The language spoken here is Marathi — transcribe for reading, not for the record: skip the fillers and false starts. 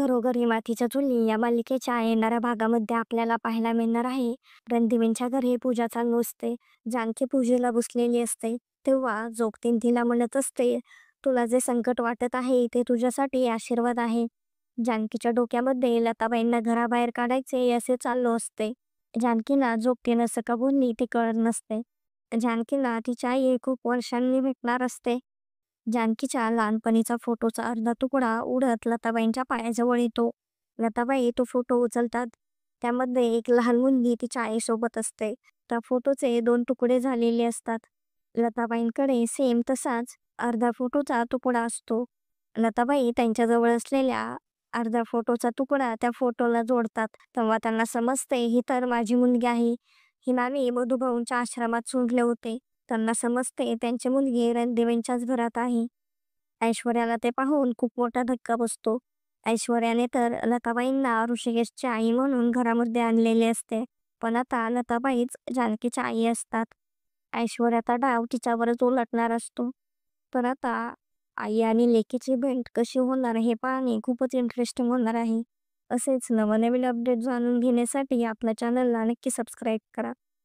घरोघरी मातीच्या चुली या मालिकेच्या येणाऱ्या भागामध्ये आपल्याला पाहायला मिळणार आहे. रणदिवेंच्या घरी पूजा चालू असते. जानकी पूजेला बसलेली असते. तेव्हा जोगतीन तिला म्हणत असते, तुला जे संकट वाटत आहे ते तुझ्यासाठी आशीर्वाद आहे. जानकीच्या डोक्यामध्ये लताबाईंना घराबाहेर काढायचे असे चालू असते. जानकीला जोगतीन असं का बोलली ते कळत नसते. जानकीला तिची आई खूप वर्षांनी भेटणार असते. जानकीच्या लहानपणीचा फोटोचा अर्धा तुकडा उडत लताबाईंच्या पायाजवळ येतो. लताबाई तो फोटो उचलतात. त्यामध्ये एक लहान मुलगी तिच्या आईसोबत असते. त्या फोटोचे 2 तुकडे झालेले असतात. लताबाईंकडे सेम तसाच अर्धा फोटोचा तुकडा असतो. लताबाई त्यांच्याजवळ असलेल्या अर्ध्या फोटोचा तुकडा त्या फोटोला जोडतात. तेव्हा त्यांना समजते ही तर माझी मुलगी आहे. हिला मी मधुभाऊंच्या आश्रमात सोडले होते. त्यांना समजते त्यांची मुलगी रणदिवेंच्याच घरात आहे. ऐश्वर्याला ते पाहून खूप मोठा धक्का बसतो. ऐश्वर्याने तर लताबाईंना ऋषिकेशची आई म्हणून घरामध्ये आणलेले असते. पण आता लताबाईच जानकीच्या आई असतात. ऐश्वर्याचा डाव तिच्यावरच उलटणार असतो. तर आता आई आणि लेकीची भेट कशी होणार हे पाहणे खूपच इंटरेस्टिंग होणार आहे. असेच नवनवीन अपडेट जाणून घेण्यासाठी आपल्या चॅनलला नक्की सबस्क्राईब करा.